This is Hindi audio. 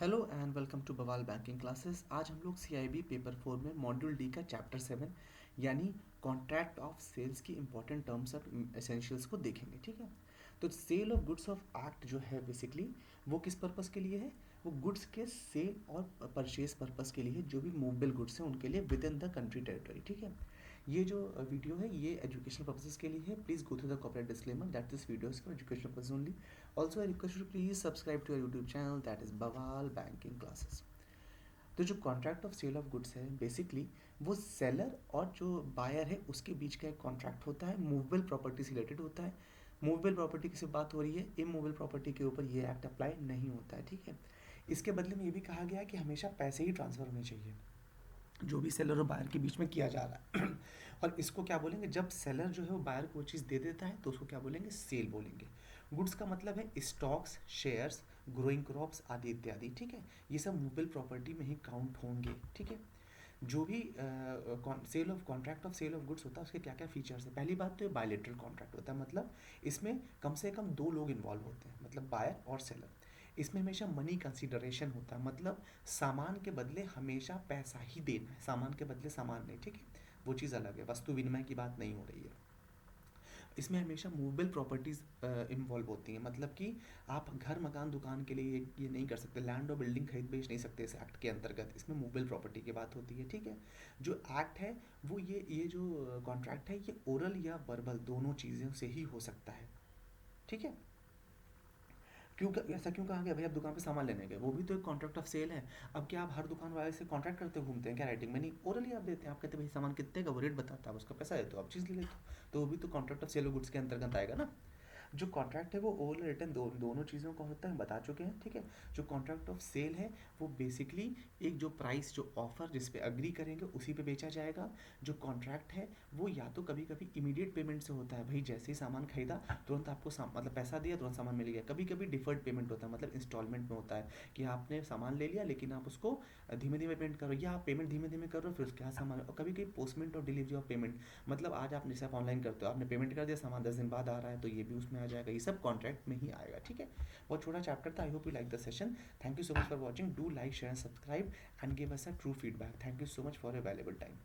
हेलो एंड वेलकम टू बवाल बैंकिंग क्लासेस। आज हम लोग सीआईबी पेपर 4 में मॉड्यूल डी का चैप्टर 7 यानी कॉन्ट्रैक्ट ऑफ सेल्स की इंपॉर्टेंट टर्म्स और एसेंशियल्स को देखेंगे। ठीक है, तो sale of goods of act जो है बेसिकली वो किस पर्पस के लिए है? वो गुड्स के सेल और परचेज पर्पस के लिए है, जो भी मूवेबल गुड्स हैं उनके लिए with in the country territory. ठीक है, ये जो वीडियो है ये एजुकेशनल पर्पसेस के लिए है। Please go through the corporate disclaimer that this video is for educational purpose only. Also I request you please subscribe to our YouTube channel that is Bawal banking classes. तो जो contract of sale of goods है बेसिकली वो सेलर और जो बायर है उसके बीच का एक कॉन्ट्रैक्ट होता है, मूवेबल प्रॉपर्टी से रिलेटेड होता है। मूवेबल प्रॉपर्टी की सिर्फ बात हो रही है, इमूवेबल प्रॉपर्टी के ऊपर ये एक्ट अप्लाई नहीं होता है। ठीक है, इसके बदले में ये भी कहा गया है कि हमेशा पैसे ही ट्रांसफर होने चाहिए जो भी सेलर और बायर के बीच में किया जा रहा है। और इसको क्या बोलेंगे? जब सेलर जो है वो बायर को वो चीज़ दे देता है तो उसको क्या बोलेंगे? सेल बोलेंगे। गुड्स का मतलब है स्टॉक्स, शेयर्स, ग्रोइंग क्रॉप्स आदि इत्यादि। ठीक है, ये सब मूवेबल प्रॉपर्टी में ही काउंट होंगे। ठीक है, जो भी sale of contract of sale of goods होता है उसके क्या क्या फीचर्स है? पहली बात तो ये बायलेटरल कॉन्ट्रैक्ट होता है, मतलब इसमें कम से कम दो लोग इन्वॉल्व होते हैं, मतलब बायर और सेलर। इसमें हमेशा मनी कंसिडरेशन होता है, मतलब सामान के बदले हमेशा पैसा ही देना है, सामान के बदले सामान नहीं। ठीक है, वो चीज़ अलग है, वस्तु विनिमय की बात नहीं हो रही है। इसमें हमेशा मूवेबल प्रॉपर्टीज़ इन्वॉल्व होती हैं, मतलब कि आप घर मकान दुकान के लिए ये नहीं कर सकते, लैंड और बिल्डिंग खरीद बेच नहीं सकते इस एक्ट के अंतर्गत। इसमें मूवेबल प्रॉपर्टी की बात होती है। ठीक है, जो एक्ट है वो ये जो कॉन्ट्रैक्ट है ये ओरल या वर्बल दोनों चीज़ों से ही हो सकता है। ठीक है, क्यों ऐसा क्यों कहा गया? भाई आप दुकान पे सामान लेने गए, वो भी तो एक कॉन्ट्रैक्ट ऑफ सेल है। अब क्या आप हर दुकान वाले से कॉन्ट्रैक्ट करते घूमते हैं क्या? राइटिंग में नहीं, ओरली आप देते हैं। आप कहते हैं भाई सामान कितने का, वो रेट बताता है, आप उसका पैसा देते हो, आप चीज़ ले लेते हो, तो वो भी तो contract of sale of goods के अंतर्गत आएगा ना। जो कॉन्ट्रैक्ट है वो ओरल रिटर्न दोनों चीज़ों का होता है, बता चुके हैं। ठीक है, जो कॉन्ट्रैक्ट ऑफ सेल है वो बेसिकली एक जो प्राइस, जो ऑफर जिस पे अग्री करेंगे उसी पे बेचा जाएगा। जो कॉन्ट्रैक्ट है वो या तो कभी कभी इमीडिएट पेमेंट से होता है, भाई जैसे ही सामान खरीदा तुरंत आपको मतलब पैसा दिया तुरंत सामान मिल गया। कभी कभी डिफर्ड पेमेंट होता है, मतलब इंस्टॉलमेंट में होता है कि आपने सामान ले लिया लेकिन आप उसको धीमे धीमे पेमेंट करो, या आप पेमेंट धीमे धीमे करो फिर उसके बाद सामान। और कभी कभी पोस्टमेंट और डिलीवरी ऑफ पेमेंट, मतलब आज आप जैसे आप ऑनलाइन करते हो, आपने पेमेंट कर दिया, सामान 10 दिन बाद आ रहा है, तो ये भी उसमें आ जाएगा। ये सब कॉन्ट्रैक्ट में ही आएगा। ठीक है, बहुत छोटा चैप्टर था। I hope you like the session. Thank you so much for watching. Do like, share, subscribe and give us a true feedback. Thank you so much for your valuable time.